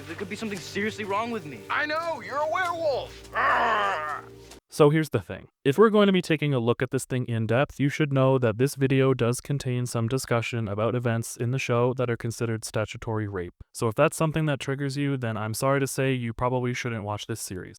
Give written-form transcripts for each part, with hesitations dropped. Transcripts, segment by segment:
There could be something seriously wrong with me. I know, you're a werewolf! Arrgh! So here's the thing. If we're going to be taking a look at this thing in depth, you should know that this video does contain some discussion about events in the show that are considered statutory rape. So if that's something that triggers you, then I'm sorry to say you probably shouldn't watch this series.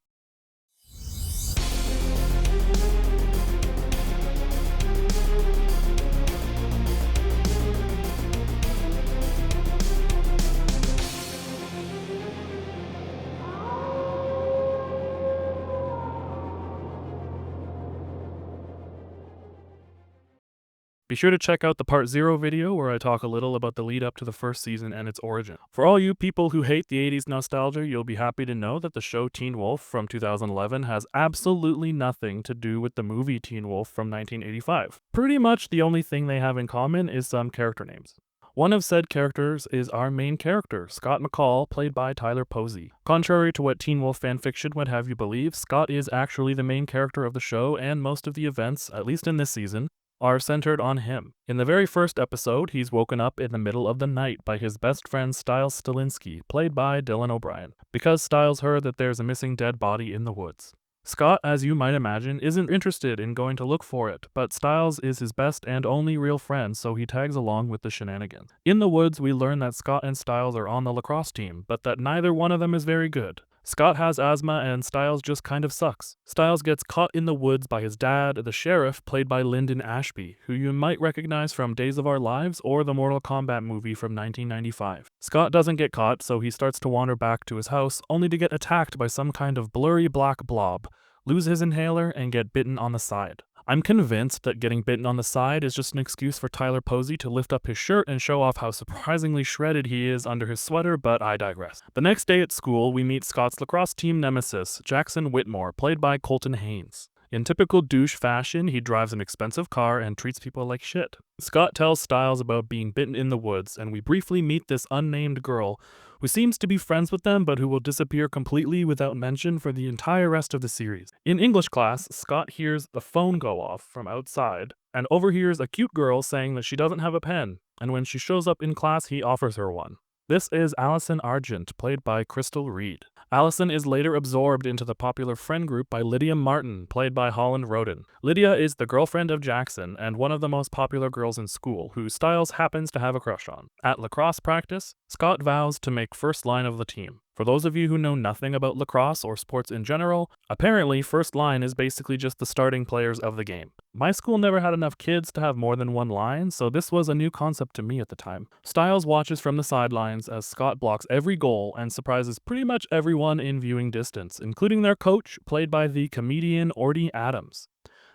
Be sure to check out the Part 0 video where I talk a little about the lead up to the first season and its origin. For all you people who hate the 80s nostalgia, you'll be happy to know that the show Teen Wolf from 2011 has absolutely nothing to do with the movie Teen Wolf from 1985. Pretty much the only thing they have in common is some character names. One of said characters is our main character, Scott McCall, played by Tyler Posey. Contrary to what Teen Wolf fanfiction would have you believe, Scott is actually the main character of the show, and most of the events, at least in this season, are centered on him. In the very first episode, he's woken up in the middle of the night by his best friend Stiles Stilinski, played by Dylan O'Brien, because Stiles heard that there's a missing dead body in the woods. Scott, as you might imagine, isn't interested in going to look for it, but Stiles is his best and only real friend, so he tags along with the shenanigans. In the woods, we learn that Scott and Stiles are on the lacrosse team, but that neither one of them is very good. Scott has asthma and Stiles just kind of sucks. Stiles gets caught in the woods by his dad, the sheriff, played by Lyndon Ashby, who you might recognize from Days of Our Lives or the Mortal Kombat movie from 1995. Scott doesn't get caught, so he starts to wander back to his house, only to get attacked by some kind of blurry black blob, lose his inhaler, and get bitten on the side. I'm convinced that getting bitten on the side is just an excuse for Tyler Posey to lift up his shirt and show off how surprisingly shredded he is under his sweater, but I digress. The next day at school, we meet Scott's lacrosse team nemesis, Jackson Whitmore, played by Colton Haynes. In typical douche fashion, he drives an expensive car and treats people like shit. Scott tells Stiles about being bitten in the woods, and we briefly meet this unnamed girl who seems to be friends with them but who will disappear completely without mention for the entire rest of the series. In English class, Scott hears the phone go off from outside and overhears a cute girl saying that she doesn't have a pen, and when she shows up in class, he offers her one. This is Allison Argent, played by Crystal Reed. Allison is later absorbed into the popular friend group by Lydia Martin, played by Holland Roden. Lydia is the girlfriend of Jackson and one of the most popular girls in school, who Stiles happens to have a crush on. At lacrosse practice, Scott vows to make first line of the team. For those of you who know nothing about lacrosse or sports in general, apparently first line is basically just the starting players of the game. My school never had enough kids to have more than one line, so this was a new concept to me at the time. Stiles watches from the sidelines as Scott blocks every goal and surprises pretty much everyone in viewing distance, including their coach, played by the comedian Orty Adams.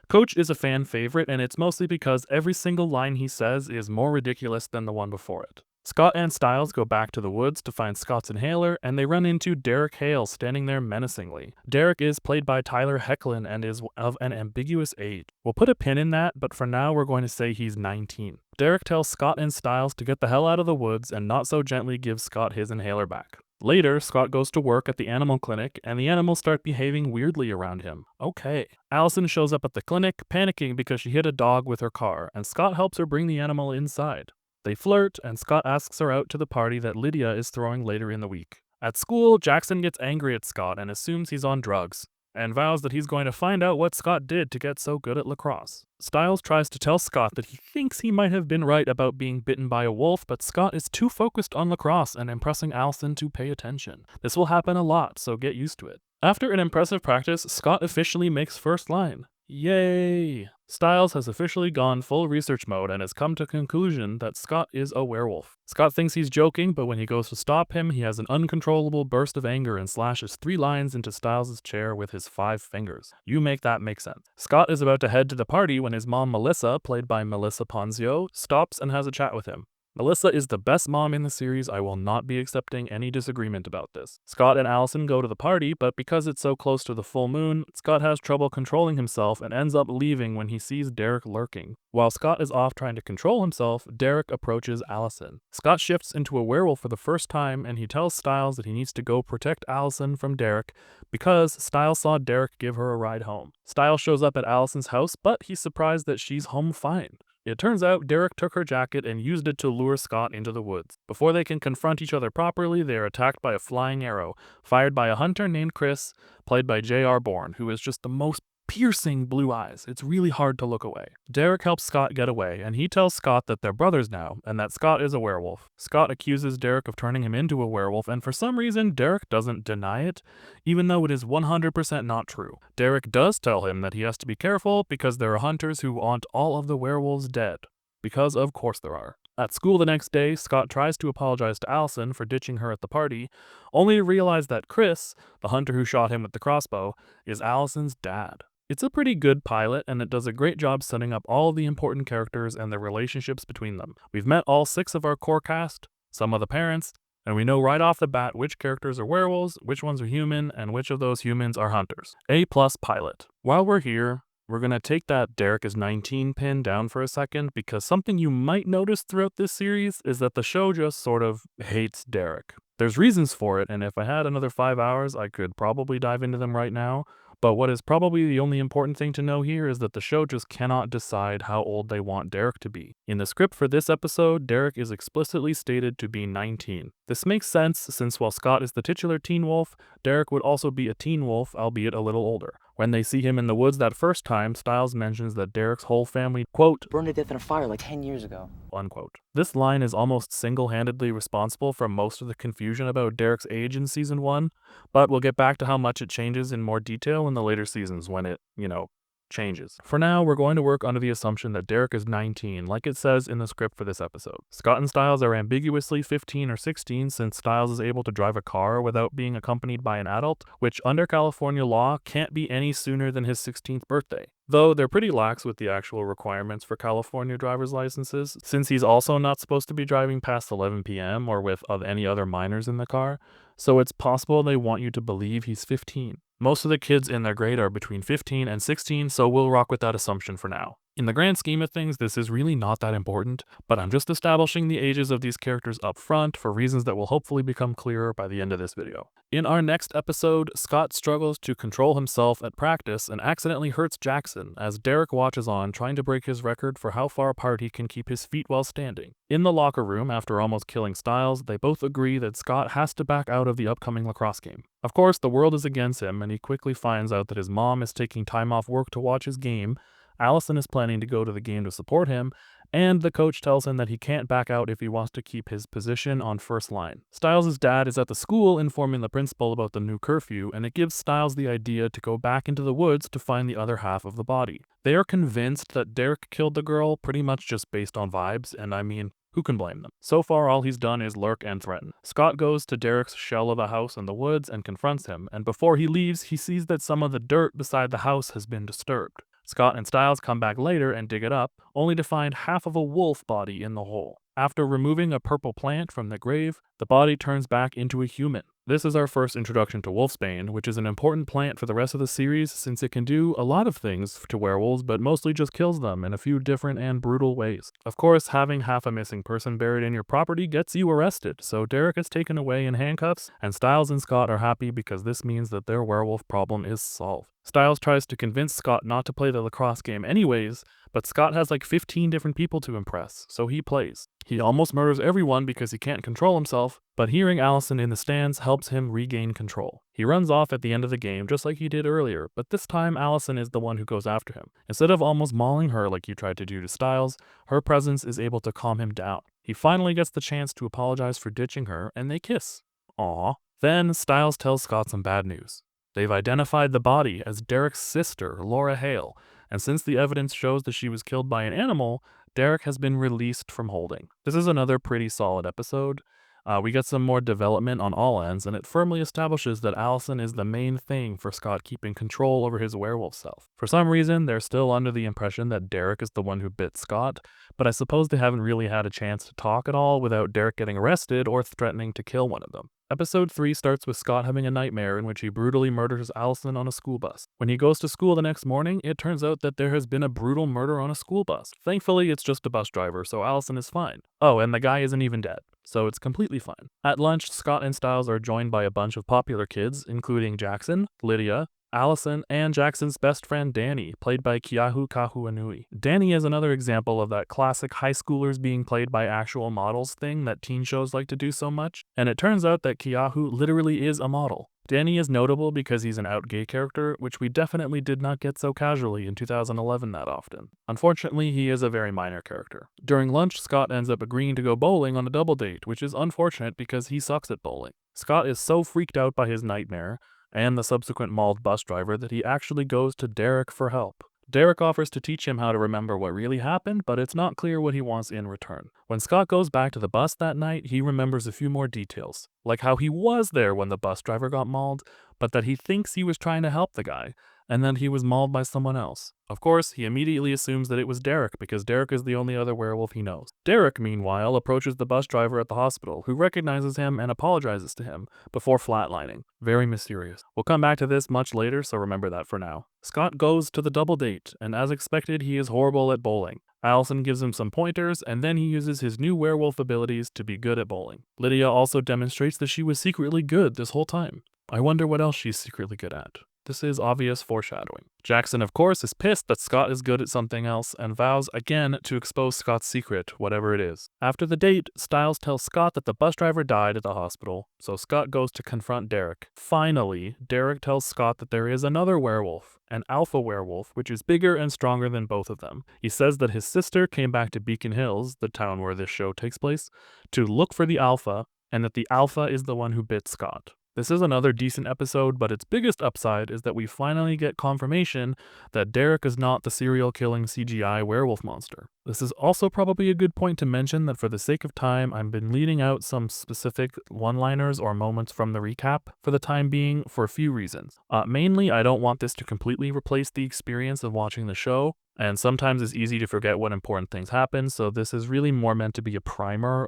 Coach is a fan favorite, and it's mostly because every single line he says is more ridiculous than the one before it. Scott and Stiles go back to the woods to find Scott's inhaler, and they run into Derek Hale standing there menacingly. Derek is played by Tyler Hoechlin and is of an ambiguous age. We'll put a pin in that, but for now we're going to say he's 19. Derek tells Scott and Stiles to get the hell out of the woods and not so gently gives Scott his inhaler back. Later, Scott goes to work at the animal clinic, and the animals start behaving weirdly around him. Okay. Allison shows up at the clinic, panicking because she hit a dog with her car, and Scott helps her bring the animal inside. They flirt, and Scott asks her out to the party that Lydia is throwing later in the week. At school, Jackson gets angry at Scott and assumes he's on drugs, and vows that he's going to find out what Scott did to get so good at lacrosse. Stiles tries to tell Scott that he thinks he might have been right about being bitten by a wolf, but Scott is too focused on lacrosse and impressing Allison to pay attention. This will happen a lot, so get used to it. After an impressive practice, Scott officially makes first line. Yay! Stiles has officially gone full research mode and has come to the conclusion that Scott is a werewolf. Scott thinks he's joking, but when he goes to stop him, he has an uncontrollable burst of anger and slashes 3 lines into Stiles' chair with his 5 fingers. You make that make sense. Scott is about to head to the party when his mom Melissa, played by Melissa Ponzio, stops and has a chat with him. Melissa is the best mom in the series. I will not be accepting any disagreement about this. Scott and Allison go to the party, but because it's so close to the full moon, Scott has trouble controlling himself and ends up leaving when he sees Derek lurking. While Scott is off trying to control himself, Derek approaches Allison. Scott shifts into a werewolf for the first time, and he tells Stiles that he needs to go protect Allison from Derek because Stiles saw Derek give her a ride home. Stiles shows up at Allison's house, but he's surprised that she's home fine. It turns out Derek took her jacket and used it to lure Scott into the woods. Before they can confront each other properly, they are attacked by a flying arrow, fired by a hunter named Chris, played by J.R. Bourne, who is just the most piercing blue eyes. It's really hard to look away. Derek helps Scott get away, and he tells Scott that they're brothers now, and that Scott is a werewolf. Scott accuses Derek of turning him into a werewolf, and for some reason, Derek doesn't deny it, even though it is 100% not true. Derek does tell him that he has to be careful because there are hunters who want all of the werewolves dead. Because of course there are. At school the next day, Scott tries to apologize to Allison for ditching her at the party, only to realize that Chris, the hunter who shot him with the crossbow, is Allison's dad. It's a pretty good pilot, and it does a great job setting up all of the important characters and the relationships between them. We've met all 6 of our core cast, some of the parents, and we know right off the bat which characters are werewolves, which ones are human, and which of those humans are hunters. A+ pilot. While we're here, we're gonna take that Derek is 19 pin down for a second, because something you might notice throughout this series is that the show just sort of hates Derek. There's reasons for it, and if I had another 5 hours, I could probably dive into them right now. But what is probably the only important thing to know here is that the show just cannot decide how old they want Derek to be. In the script for this episode, Derek is explicitly stated to be 19. This makes sense since while Scott is the titular teen wolf, Derek would also be a teen wolf, albeit a little older. When they see him in the woods that first time, Stiles mentions that Derek's whole family, quote, Burned to death in a fire like 10 years ago. unquote. This line is almost single-handedly responsible for most of the confusion about Derek's age in season 1, but we'll get back to how much it changes in more detail in the later seasons when it, changes. For now, we're going to work under the assumption that Derek is 19, like it says in the script for this episode. Scott and Stiles are ambiguously 15 or 16 since Stiles is able to drive a car without being accompanied by an adult, which under California law can't be any sooner than his 16th birthday. Though they're pretty lax with the actual requirements for California driver's licenses, since he's also not supposed to be driving past 11 p.m. or with any other minors in the car, so it's possible they want you to believe he's 15. Most of the kids in their grade are between 15 and 16, so we'll rock with that assumption for now. In the grand scheme of things, this is really not that important, but I'm just establishing the ages of these characters up front for reasons that will hopefully become clearer by the end of this video. In our next episode, Scott struggles to control himself at practice and accidentally hurts Jackson as Derek watches on, trying to break his record for how far apart he can keep his feet while standing. In the locker room, after almost killing Stiles, they both agree that Scott has to back out of the upcoming lacrosse game. Of course, the world is against him, and he quickly finds out that his mom is taking time off work to watch his game, Allison is planning to go to the game to support him, and the coach tells him that he can't back out if he wants to keep his position on first line. Stiles' dad is at the school informing the principal about the new curfew, and it gives Stiles the idea to go back into the woods to find the other half of the body. They are convinced that Derek killed the girl pretty much just based on vibes, and I mean, who can blame them? So far, all he's done is lurk and threaten. Scott goes to Derek's shell of a house in the woods and confronts him, and before he leaves, he sees that some of the dirt beside the house has been disturbed. Scott and Stiles come back later and dig it up, only to find half of a wolf body in the hole. After removing a purple plant from the grave, the body turns back into a human. This is our first introduction to wolfsbane, which is an important plant for the rest of the series since it can do a lot of things to werewolves, but mostly just kills them in a few different and brutal ways. Of course, having half a missing person buried in your property gets you arrested, so Derek is taken away in handcuffs, and Stiles and Scott are happy because this means that their werewolf problem is solved. Stiles tries to convince Scott not to play the lacrosse game anyways, but Scott has like 15 different people to impress, so he plays. He almost murders everyone because he can't control himself, but hearing Allison in the stands helps him regain control. He runs off at the end of the game just like he did earlier, but this time Allison is the one who goes after him. Instead of almost mauling her like you tried to do to Stiles, her presence is able to calm him down. He finally gets the chance to apologize for ditching her, and they kiss. Aww. Then Stiles tells Scott some bad news. They've identified the body as Derek's sister, Laura Hale, and since the evidence shows that she was killed by an animal, Derek has been released from holding. This is another pretty solid episode. We get some more development on all ends, and it firmly establishes that Allison is the main thing for Scott keeping control over his werewolf self. For some reason, they're still under the impression that Derek is the one who bit Scott, but I suppose they haven't really had a chance to talk at all without Derek getting arrested or threatening to kill one of them. Episode 3 starts with Scott having a nightmare in which he brutally murders Allison on a school bus. When he goes to school the next morning, it turns out that there has been a brutal murder on a school bus. Thankfully, it's just a bus driver, so Allison is fine. Oh, and the guy isn't even dead, so it's completely fine. At lunch, Scott and Stiles are joined by a bunch of popular kids, including Jackson, Lydia, Allison, and Jackson's best friend Danny, played by Keahu Kahuanui. Danny is another example of that classic high schoolers being played by actual models thing that teen shows like to do so much, and it turns out that Keahu literally is a model. Danny is notable because he's an out gay character, which we definitely did not get so casually in 2011 that often. Unfortunately, he is a very minor character. During lunch, Scott ends up agreeing to go bowling on a double date, which is unfortunate because he sucks at bowling. Scott is so freaked out by his nightmare and the subsequent mauled bus driver that he actually goes to Derek for help. Derek offers to teach him how to remember what really happened, but it's not clear what he wants in return. When Scott goes back to the bus that night, he remembers a few more details, like how he was there when the bus driver got mauled, but that he thinks he was trying to help the guy, and that he was mauled by someone else. Of course, he immediately assumes that it was Derek because Derek is the only other werewolf he knows. Derek, meanwhile, approaches the bus driver at the hospital, who recognizes him and apologizes to him before flatlining. Very mysterious. We'll come back to this much later, so remember that for now. Scott goes to the double date, and as expected, he is horrible at bowling. Allison gives him some pointers, and then he uses his new werewolf abilities to be good at bowling. Lydia also demonstrates that she was secretly good this whole time. I wonder what else she's secretly good at. This is obvious foreshadowing. Jackson, of course, is pissed that Scott is good at something else and vows again to expose Scott's secret, whatever it is. After the date, Stiles tells Scott that the bus driver died at the hospital, so Scott goes to confront Derek. Finally, Derek tells Scott that there is another werewolf, an alpha werewolf, which is bigger and stronger than both of them. He says that his sister came back to Beacon Hills, the town where this show takes place, to look for the alpha, and that the alpha is the one who bit Scott. This is another decent episode, but its biggest upside is that we finally get confirmation that Derek is not the serial-killing CGI werewolf monster. This is also probably a good point to mention that for the sake of time, I've been leaving out some specific one-liners or moments from the recap for the time being for a few reasons. Mainly, I don't want this to completely replace the experience of watching the show, and sometimes it's easy to forget what important things happen, so this is really more meant to be a primer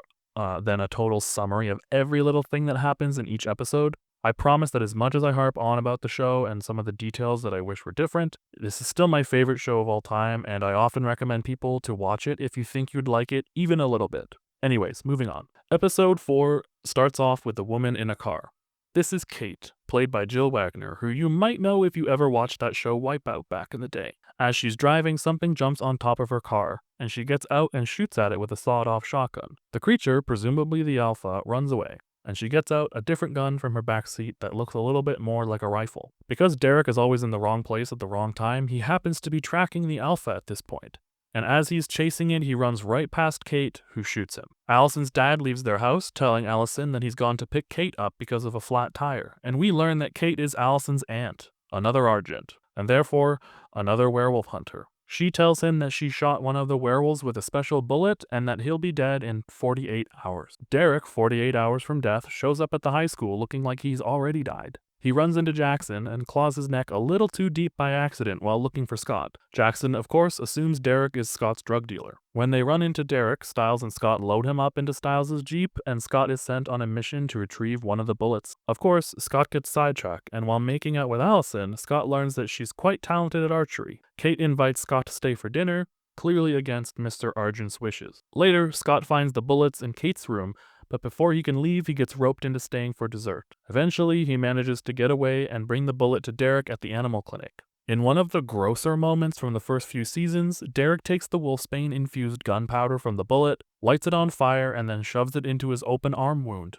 than a total summary of every little thing that happens in each episode. I promise that as much as I harp on about the show and some of the details that I wish were different, this is still my favorite show of all time, and I often recommend people to watch it if you think you'd like it even a little bit. Anyways, moving on. Episode 4 starts off with a woman in a car. This is Kate, played by Jill Wagner, who you might know if you ever watched that show Wipeout back in the day. As she's driving, something jumps on top of her car, and she gets out and shoots at it with a sawed-off shotgun. The creature, presumably the alpha, runs away, and she gets out a different gun from her backseat that looks a little bit more like a rifle. Because Derek is always in the wrong place at the wrong time, he happens to be tracking the alpha at this point. And as he's chasing it, he runs right past Kate, who shoots him. Allison's dad leaves their house, telling Allison that he's gone to pick Kate up because of a flat tire, and we learn that Kate is Allison's aunt, another Argent, and therefore another werewolf hunter. She tells him that she shot one of the werewolves with a special bullet and that he'll be dead in 48 hours. Derek, 48 hours from death, shows up at the high school looking like he's already died. He runs into Jackson and claws his neck a little too deep by accident while looking for Scott. Jackson, of course, assumes Derek is Scott's drug dealer. When they run into Derek, Stiles and Scott load him up into Stiles' Jeep, and Scott is sent on a mission to retrieve one of the bullets. Of course, Scott gets sidetracked, and while making out with Allison, Scott learns that she's quite talented at archery. Kate invites Scott to stay for dinner, clearly against Mr. Argent's wishes. Later, Scott finds the bullets in Kate's room, but before he can leave, he gets roped into staying for dessert. Eventually, he manages to get away and bring the bullet to Derek at the animal clinic. In one of the grosser moments from the first few seasons, Derek takes the wolfsbane-infused gunpowder from the bullet, lights it on fire, and then shoves it into his open arm wound.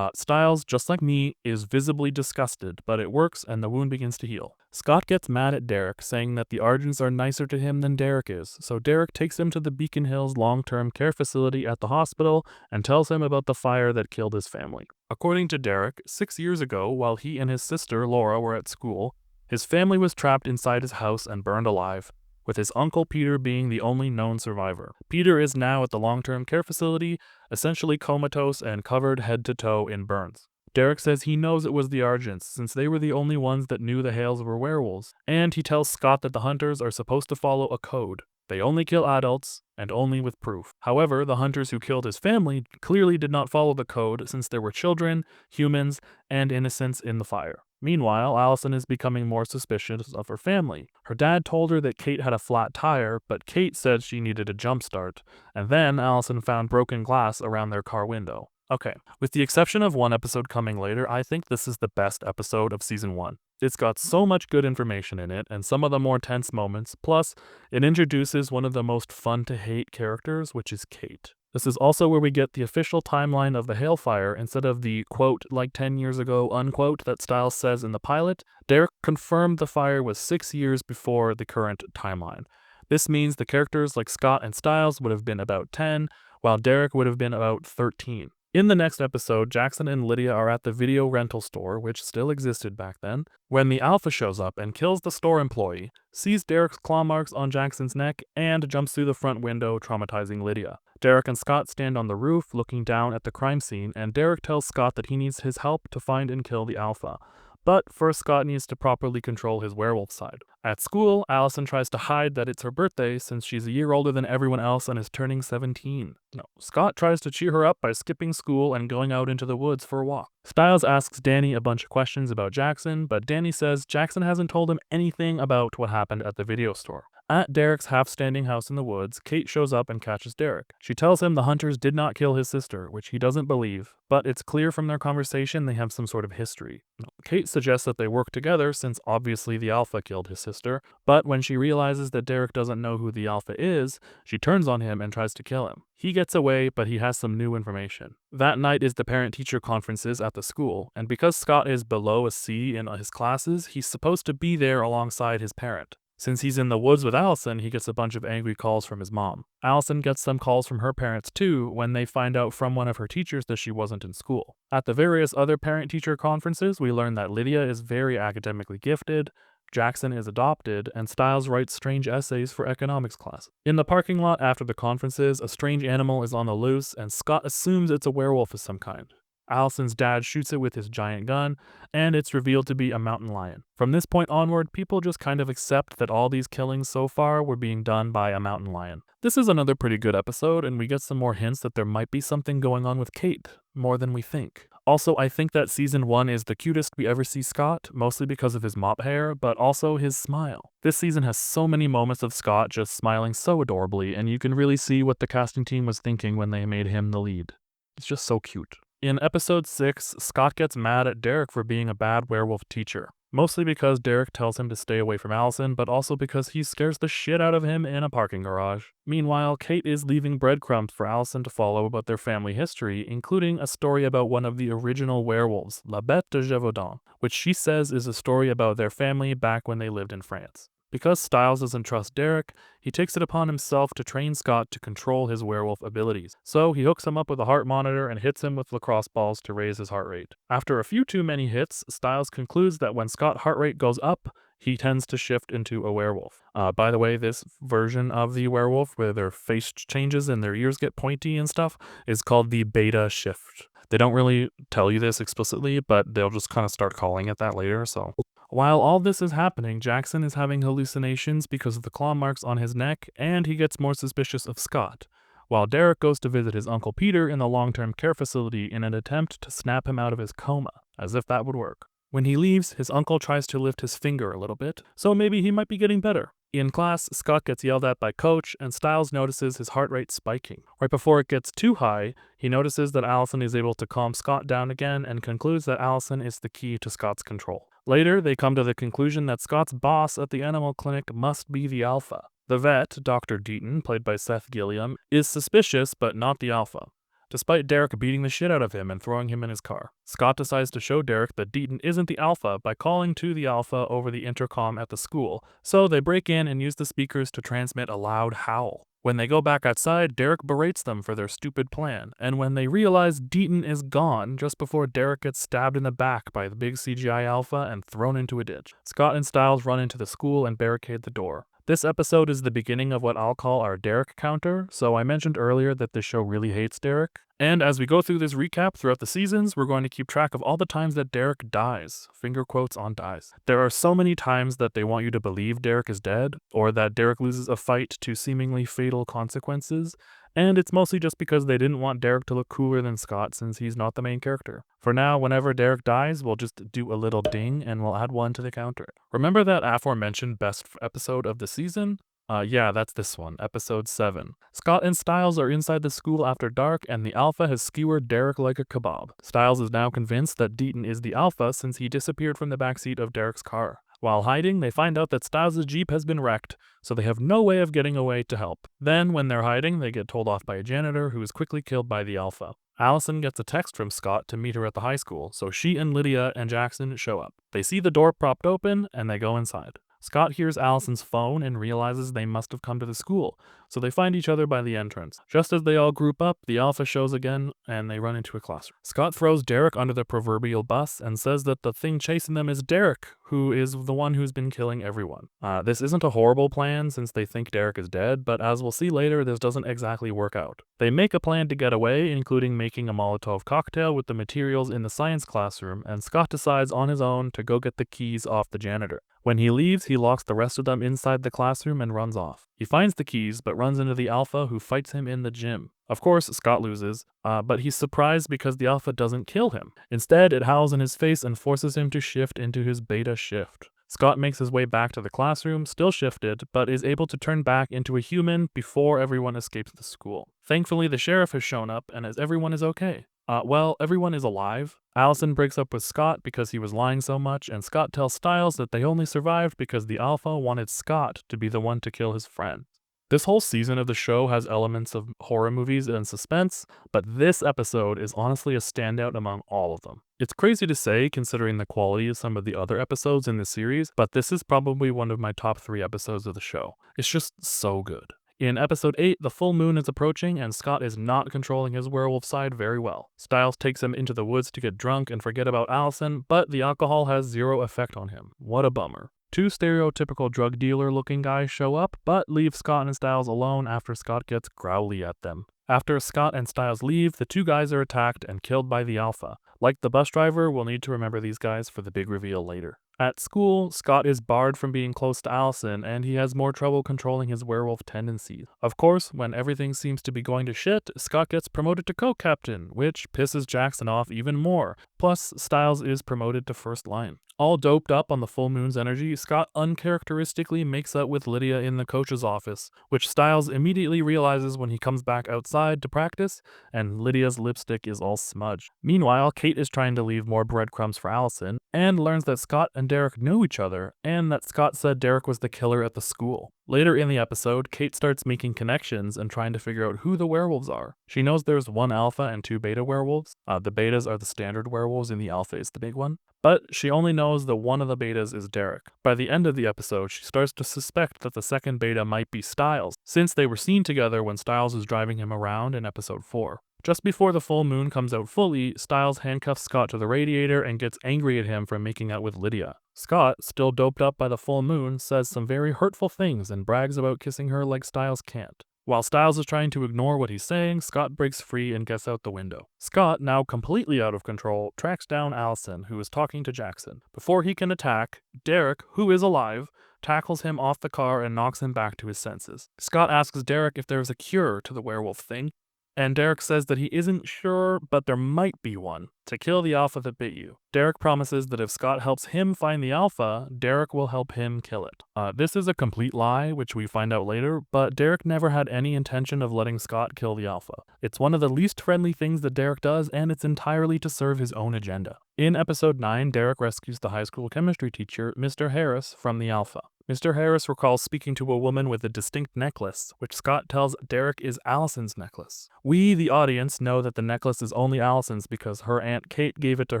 Stiles, just like me, is visibly disgusted, but it works and the wound begins to heal. Scott gets mad at Derek, saying that the Argents are nicer to him than Derek is, so Derek takes him to the Beacon Hills long-term care facility at the hospital and tells him about the fire that killed his family. According to Derek, 6 years ago, while he and his sister Laura were at school, his family was trapped inside his house and burned alive, with his uncle Peter being the only known survivor. Peter is now at the long-term care facility, essentially comatose and covered head to toe in burns. Derek says he knows it was the Argents, since they were the only ones that knew the Hales were werewolves, and he tells Scott that the hunters are supposed to follow a code. They only kill adults, and only with proof. However, the hunters who killed his family clearly did not follow the code, since there were children, humans, and innocents in the fire. Meanwhile, Allison is becoming more suspicious of her family. Her dad told her that Kate had a flat tire, but Kate said she needed a jump start, and then Allison found broken glass around their car window. Okay, with the exception of one episode coming later, I think this is the best episode of season 1. It's got so much good information in it and some of the more tense moments, plus it introduces one of the most fun to hate characters, which is Kate. This is also where we get the official timeline of the hailfire instead of the quote, like 10 years ago, unquote, that Stiles says in the pilot. Derek confirmed the fire was 6 years before the current timeline. This means the characters like Scott and Stiles would have been about 10, while Derek would have been about 13. In the next episode, Jackson and Lydia are at the video rental store, which still existed back then, when the Alpha shows up and kills the store employee, sees Derek's claw marks on Jackson's neck, and jumps through the front window, traumatizing Lydia. Derek and Scott stand on the roof looking down at the crime scene, and Derek tells Scott that he needs his help to find and kill the Alpha. But first, Scott needs to properly control his werewolf side. At school, Allison tries to hide that it's her birthday since she's a year older than everyone else and is turning 17. No, Scott tries to cheer her up by skipping school and going out into the woods for a walk. Stiles asks Danny a bunch of questions about Jackson, but Danny says Jackson hasn't told him anything about what happened at the video store. At Derek's half-standing house in the woods, Kate shows up and catches Derek. She tells him the hunters did not kill his sister, which he doesn't believe, but it's clear from their conversation they have some sort of history. Kate suggests that they work together since obviously the Alpha killed his sister, but when she realizes that Derek doesn't know who the Alpha is, she turns on him and tries to kill him. He gets away, but he has some new information. That night is the parent-teacher conferences at the school, and because Scott is below a C in his classes, he's supposed to be there alongside his parent. Since he's in the woods with Allison, he gets a bunch of angry calls from his mom. Allison gets some calls from her parents too when they find out from one of her teachers that she wasn't in school. At the various other parent-teacher conferences, we learn that Lydia is very academically gifted, Jackson is adopted, and Stiles writes strange essays for economics class. In the parking lot after the conferences, a strange animal is on the loose, and Scott assumes it's a werewolf of some kind. Allison's dad shoots it with his giant gun, and it's revealed to be a mountain lion. From this point onward, people just kind of accept that all these killings so far were being done by a mountain lion. This is another pretty good episode, and we get some more hints that there might be something going on with Kate, more than we think. Also, I think that season 1 is the cutest we ever see Scott, mostly because of his mop hair, but also his smile. This season has so many moments of Scott just smiling so adorably, and you can really see what the casting team was thinking when they made him the lead. It's just so cute. In episode 6, Scott gets mad at Derek for being a bad werewolf teacher. Mostly because Derek tells him to stay away from Allison, but also because he scares the shit out of him in a parking garage. Meanwhile, Kate is leaving breadcrumbs for Allison to follow about their family history, including a story about one of the original werewolves, La Bête de Gévaudan, which she says is a story about their family back when they lived in France. Because Stiles doesn't trust Derek, he takes it upon himself to train Scott to control his werewolf abilities. So he hooks him up with a heart monitor and hits him with lacrosse balls to raise his heart rate. After a few too many hits, Stiles concludes that when Scott's heart rate goes up, he tends to shift into a werewolf. By the way, this version of the werewolf, where their face changes and their ears get pointy and stuff, is called the beta shift. They don't really tell you this explicitly, but they'll just kind of start calling it that later, so... While all this is happening, Jackson is having hallucinations because of the claw marks on his neck, and he gets more suspicious of Scott, while Derek goes to visit his Uncle Peter in the long-term care facility in an attempt to snap him out of his coma, as if that would work. When he leaves, his uncle tries to lift his finger a little bit, so maybe he might be getting better. In class, Scott gets yelled at by Coach, and Stiles notices his heart rate spiking. Right before it gets too high, he notices that Allison is able to calm Scott down again and concludes that Allison is the key to Scott's control. Later, they come to the conclusion that Scott's boss at the animal clinic must be the Alpha. The vet, Dr. Deaton, played by Seth Gilliam, is suspicious but not the Alpha, despite Derek beating the shit out of him and throwing him in his car. Scott decides to show Derek that Deaton isn't the Alpha by calling to the Alpha over the intercom at the school, so they break in and use the speakers to transmit a loud howl. When they go back outside, Derek berates them for their stupid plan, and when they realize Deaton is gone just before Derek gets stabbed in the back by the big CGI Alpha and thrown into a ditch, Scott and Stiles run into the school and barricade the door. This episode is the beginning of what I'll call our Derek counter, so I mentioned earlier that this show really hates Derek. And as we go through this recap throughout the seasons, we're going to keep track of all the times that Derek dies. Finger quotes on dies. There are so many times that they want you to believe Derek is dead, or that Derek loses a fight to seemingly fatal consequences, and it's mostly just because they didn't want Derek to look cooler than Scott since he's not the main character. For now, whenever Derek dies, we'll just do a little ding and we'll add one to the counter. Remember that aforementioned best episode of the season? Yeah, that's this one, episode 7. Scott and Styles are inside the school after dark, and the Alpha has skewered Derek like a kebab. Styles is now convinced that Deaton is the Alpha since he disappeared from the backseat of Derek's car. While hiding, they find out that Styles' Jeep has been wrecked, so they have no way of getting away to help. Then, when they're hiding, they get told off by a janitor who is quickly killed by the Alpha. Allison gets a text from Scott to meet her at the high school, so she and Lydia and Jackson show up. They see the door propped open, and they go inside. Scott hears Allison's phone and realizes they must have come to the school, so they find each other by the entrance. Just as they all group up, the Alpha shows again, and they run into a classroom. Scott throws Derek under the proverbial bus and says that the thing chasing them is Derek, who is the one who's been killing everyone. This isn't a horrible plan since they think Derek is dead, but as we'll see later, this doesn't exactly work out. They make a plan to get away, including making a Molotov cocktail with the materials in the science classroom, and Scott decides on his own to go get the keys off the janitor. When he leaves, he locks the rest of them inside the classroom and runs off. He finds the keys, but runs into the Alpha, who fights him in the gym. Of course, Scott loses, but he's surprised because the Alpha doesn't kill him. Instead, it howls in his face and forces him to shift into his beta shift. Scott makes his way back to the classroom, still shifted, but is able to turn back into a human before everyone escapes the school. Thankfully, the sheriff has shown up, and everyone is okay. Everyone is alive. Allison breaks up with Scott because he was lying so much, and Scott tells Styles that they only survived because the Alpha wanted Scott to be the one to kill his friend. This whole season of the show has elements of horror movies and suspense, but this episode is honestly a standout among all of them. It's crazy to say considering the quality of some of the other episodes in the series, but this is probably one of my top 3 episodes of the show. It's just so good. In episode 8, the full moon is approaching and Scott is not controlling his werewolf side very well. Styles takes him into the woods to get drunk and forget about Allison, but the alcohol has zero effect on him. What a bummer. 2 stereotypical drug dealer looking guys show up, but leave Scott and Styles alone after Scott gets growly at them. After Scott and Styles leave, the 2 guys are attacked and killed by the Alpha. Like the bus driver, we'll need to remember these guys for the big reveal later. At school, Scott is barred from being close to Allison, and he has more trouble controlling his werewolf tendencies. Of course, when everything seems to be going to shit, Scott gets promoted to co-captain, which pisses Jackson off even more. Plus, Styles is promoted to first line. All doped up on the full moon's energy, Scott uncharacteristically makes out with Lydia in the coach's office, which Styles immediately realizes when he comes back outside to practice, and Lydia's lipstick is all smudged. Meanwhile, Kate is trying to leave more breadcrumbs for Allison, and learns that Scott and Derek know each other, and that Scott said Derek was the killer at the school. Later in the episode, Kate starts making connections and trying to figure out who the werewolves are. She knows there's 1 alpha and 2 beta werewolves. The betas are the standard werewolves and the alpha is the big one. But she only knows that one of the betas is Derek. By the end of the episode, she starts to suspect that the second beta might be Styles, since they were seen together when Styles was driving him around in episode 4. Just before the full moon comes out fully, Styles handcuffs Scott to the radiator and gets angry at him for making out with Lydia. Scott, still doped up by the full moon, says some very hurtful things and brags about kissing her like Styles can't. While Styles is trying to ignore what he's saying, Scott breaks free and gets out the window. Scott, now completely out of control, tracks down Allison, who is talking to Jackson. Before he can attack, Derek, who is alive, tackles him off the car and knocks him back to his senses. Scott asks Derek if there is a cure to the werewolf thing, and Derek says that he isn't sure, but there might be one, to kill the alpha that bit you. Derek promises that if Scott helps him find the alpha, Derek will help him kill it. This is a complete lie, which we find out later, but Derek never had any intention of letting Scott kill the alpha. It's one of the least friendly things that Derek does, and it's entirely to serve his own agenda. In episode 9, Derek rescues the high school chemistry teacher, Mr. Harris, from the alpha. Mr. Harris recalls speaking to a woman with a distinct necklace, which Scott tells Derek is Allison's necklace. We, the audience, know that the necklace is only Allison's because her Aunt Kate gave it to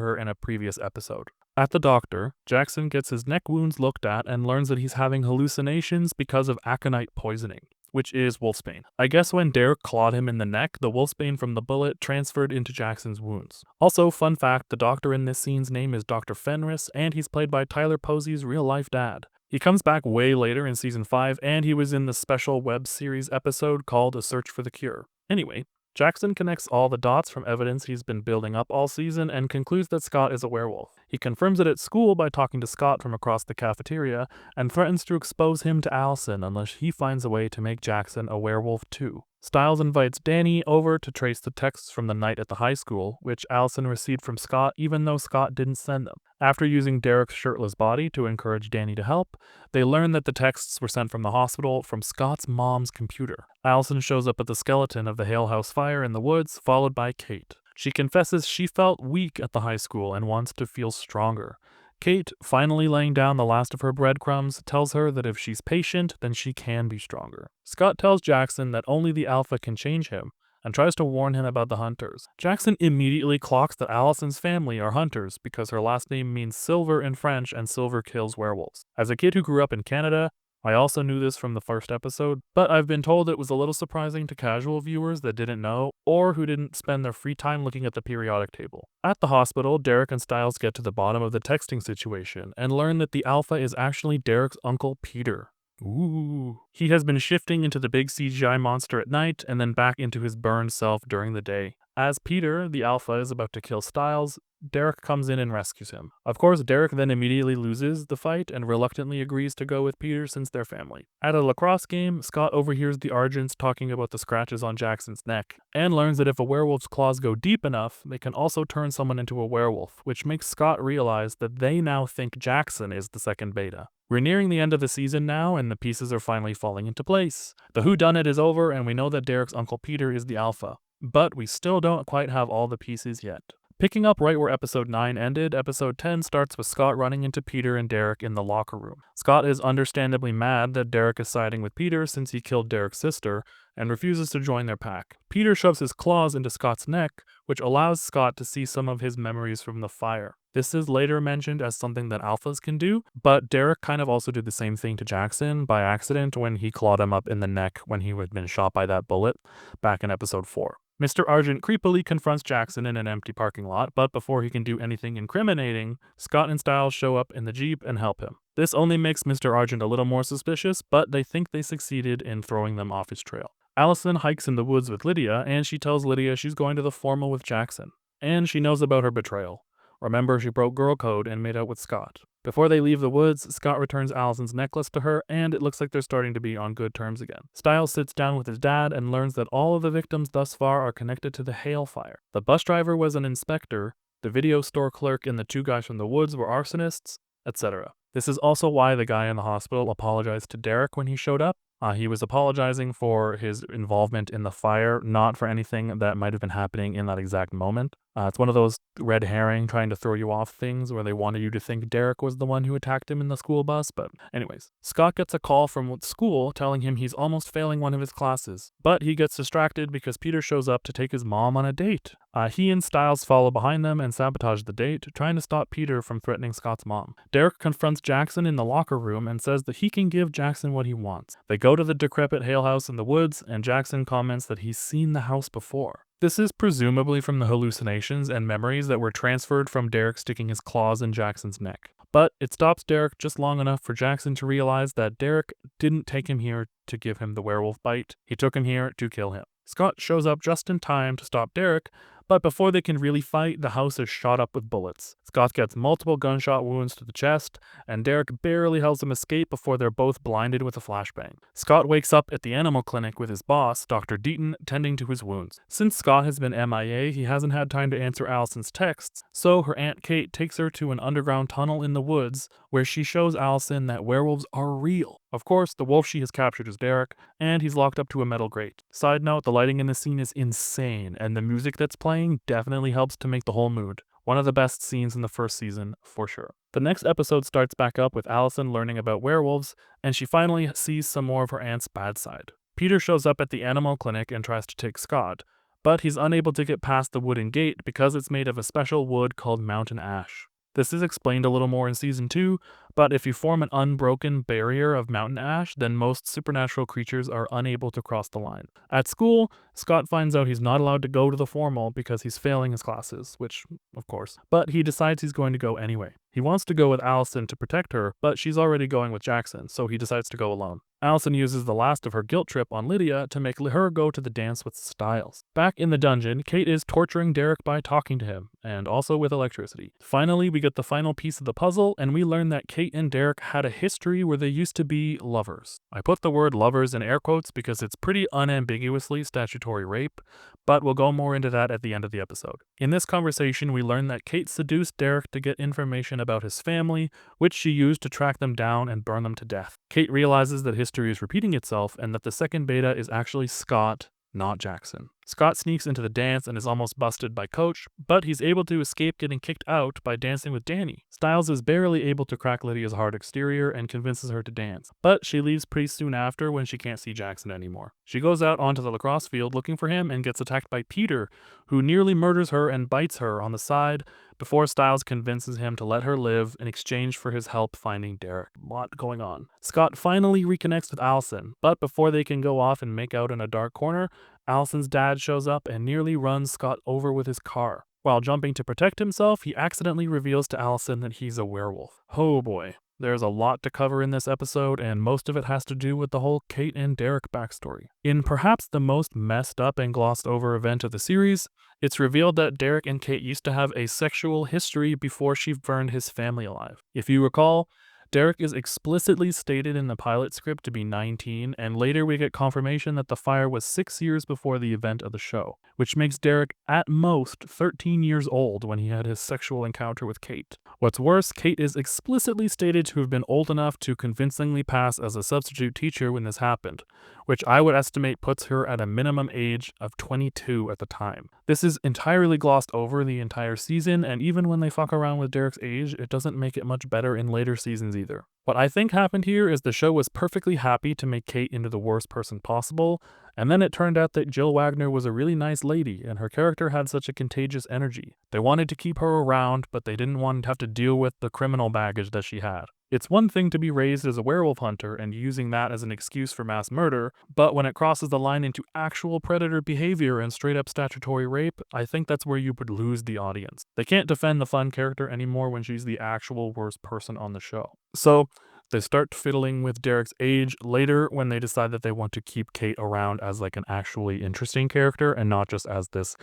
her in a previous episode. At the doctor, Jackson gets his neck wounds looked at and learns that he's having hallucinations because of aconite poisoning, which is wolfsbane. I guess when Derek clawed him in the neck, the wolfsbane from the bullet transferred into Jackson's wounds. Also, fun fact, the doctor in this scene's name is Dr. Fenris, and he's played by Tyler Posey's real-life dad. He comes back way later in season 5, and he was in the special web series episode called A Search for the Cure. Anyway, Jackson connects all the dots from evidence he's been building up all season and concludes that Scott is a werewolf. He confirms it at school by talking to Scott from across the cafeteria and threatens to expose him to Allison unless he finds a way to make Jackson a werewolf too. Stiles invites Danny over to trace the texts from the night at the high school, which Allison received from Scott even though Scott didn't send them. After using Derek's shirtless body to encourage Danny to help, they learn that the texts were sent from the hospital from Scott's mom's computer. Allison shows up at the skeleton of the Hale House fire in the woods, followed by Kate. She confesses she felt weak at the high school and wants to feel stronger. Kate, finally laying down the last of her breadcrumbs, tells her that if she's patient, then she can be stronger. Scott tells Jackson that only the Alpha can change him, and tries to warn him about the hunters. Jackson immediately clocks that Allison's family are hunters because her last name means silver in French and silver kills werewolves. As a kid who grew up in Canada, I also knew this from the first episode, but I've been told it was a little surprising to casual viewers that didn't know, or who didn't spend their free time looking at the periodic table. At the hospital, Derek and Stiles get to the bottom of the texting situation, and learn that the Alpha is actually Derek's uncle Peter. Ooh. He has been shifting into the big CGI monster at night, and then back into his burned self during the day. As Peter, the Alpha, is about to kill Stiles, Derek comes in and rescues him. Of course, Derek then immediately loses the fight and reluctantly agrees to go with Peter since they're family. At a lacrosse game, Scott overhears the Argents talking about the scratches on Jackson's neck, and learns that if a werewolf's claws go deep enough, they can also turn someone into a werewolf, which makes Scott realize that they now think Jackson is the second beta. We're nearing the end of the season now, and the pieces are finally falling into place. The whodunit is over, and we know that Derek's Uncle Peter is the Alpha. But we still don't quite have all the pieces yet. Picking up right where episode 9 ended, episode 10 starts with Scott running into Peter and Derek in the locker room. Scott is understandably mad that Derek is siding with Peter since he killed Derek's sister, and refuses to join their pack. Peter shoves his claws into Scott's neck, which allows Scott to see some of his memories from the fire. This is later mentioned as something that alphas can do, but Derek kind of also did the same thing to Jackson by accident when he clawed him up in the neck when he had been shot by that bullet back in episode 4. Mr. Argent creepily confronts Jackson in an empty parking lot, but before he can do anything incriminating, Scott and Stiles show up in the Jeep and help him. This only makes Mr. Argent a little more suspicious, but they think they succeeded in throwing them off his trail. Allison hikes in the woods with Lydia, and she tells Lydia she's going to the formal with Jackson. And she knows about her betrayal. Remember, she broke girl code and made out with Scott. Before they leave the woods, Scott returns Allison's necklace to her, and it looks like they're starting to be on good terms again. Stiles sits down with his dad and learns that all of the victims thus far are connected to the Hale fire. The bus driver was an inspector, the video store clerk and the 2 guys from the woods were arsonists, etc. This is also why the guy in the hospital apologized to Derek when he showed up. He was apologizing for his involvement in the fire, not for anything that might have been happening in that exact moment. It's one of those red herring trying to throw you off things where they wanted you to think Derek was the one who attacked him in the school bus, but anyways. Scott gets a call from school telling him he's almost failing one of his classes, but he gets distracted because Peter shows up to take his mom on a date. He and Stiles follow behind them and sabotage the date, trying to stop Peter from threatening Scott's mom. Derek confronts Jackson in the locker room and says that he can give Jackson what he wants. They go to the decrepit Hale house in the woods, and Jackson comments that he's seen the house before. This is presumably from the hallucinations and memories that were transferred from Derek sticking his claws in Jackson's neck. But it stops Derek just long enough for Jackson to realize that Derek didn't take him here to give him the werewolf bite. He took him here to kill him. Scott shows up just in time to stop Derek, but before they can really fight, the house is shot up with bullets. Scott gets multiple gunshot wounds to the chest, and Derek barely helps him escape before they're both blinded with a flashbang. Scott wakes up at the animal clinic with his boss, Dr. Deaton, tending to his wounds. Since Scott has been MIA, he hasn't had time to answer Allison's texts, so her Aunt Kate takes her to an underground tunnel in the woods where she shows Allison that werewolves are real. Of course, the wolf she has captured is Derek, and he's locked up to a metal grate. Side note, the lighting in this scene is insane, and the music that's playing definitely helps to make the whole mood. One of the best scenes in the first season, for sure. The next episode starts back up with Allison learning about werewolves, and she finally sees some more of her aunt's bad side. Peter shows up at the animal clinic and tries to take Scott, but he's unable to get past the wooden gate because it's made of a special wood called mountain ash. This is explained a little more in Season 2, but if you form an unbroken barrier of mountain ash, then most supernatural creatures are unable to cross the line. At school, Scott finds out he's not allowed to go to the formal because he's failing his classes, which, of course, but he decides he's going to go anyway. He wants to go with Allison to protect her, but she's already going with Jackson, so he decides to go alone. Allison uses the last of her guilt trip on Lydia to make her go to the dance with Styles. Back in the dungeon, Kate is torturing Derek by talking to him, and also with electricity. Finally, we get the final piece of the puzzle, and we learn that Kate and Derek had a history where they used to be lovers. I put the word lovers in air quotes because it's pretty unambiguously statutory rape, but we'll go more into that at the end of the episode. In this conversation, we learn that Kate seduced Derek to get information about his family, which she used to track them down and burn them to death. Kate realizes that history is repeating itself and that the second beta is actually Scott, not Jackson. Scott sneaks into the dance and is almost busted by Coach, but he's able to escape getting kicked out by dancing with Danny. Styles is barely able to crack Lydia's hard exterior and convinces her to dance, but she leaves pretty soon after when she can't see Jackson anymore. She goes out onto the lacrosse field looking for him and gets attacked by Peter, who nearly murders her and bites her on the side before Styles convinces him to let her live in exchange for his help finding Derek. A lot going on. Scott finally reconnects with Allison, but before they can go off and make out in a dark corner, Allison's dad shows up and nearly runs Scott over with his car. While jumping to protect himself, he accidentally reveals to Allison that he's a werewolf. Oh boy. There's a lot to cover in this episode, and most of it has to do with the whole Kate and Derek backstory. In perhaps the most messed up and glossed over event of the series, it's revealed that Derek and Kate used to have a sexual history before she burned his family alive. If you recall, Derek is explicitly stated in the pilot script to be 19, and later we get confirmation that the fire was 6 years before the event of the show, which makes Derek at most 13 years old when he had his sexual encounter with Kate. What's worse, Kate is explicitly stated to have been old enough to convincingly pass as a substitute teacher when this happened, which I would estimate puts her at a minimum age of 22 at the time. This is entirely glossed over the entire season, and even when they fuck around with Derek's age, it doesn't make it much better in later seasons either. What I think happened here is the show was perfectly happy to make Kate into the worst person possible, and then it turned out that Jill Wagner was a really nice lady, and her character had such a contagious energy. They wanted to keep her around, but they didn't want to have to deal with the criminal baggage that she had. It's one thing to be raised as a werewolf hunter and using that as an excuse for mass murder, but when it crosses the line into actual predator behavior and straight up statutory rape, I think that's where you would lose the audience. They can't defend the fun character anymore when she's the actual worst person on the show. So they start fiddling with Derek's age later when they decide that they want to keep Kate around as like an actually interesting character and not just as this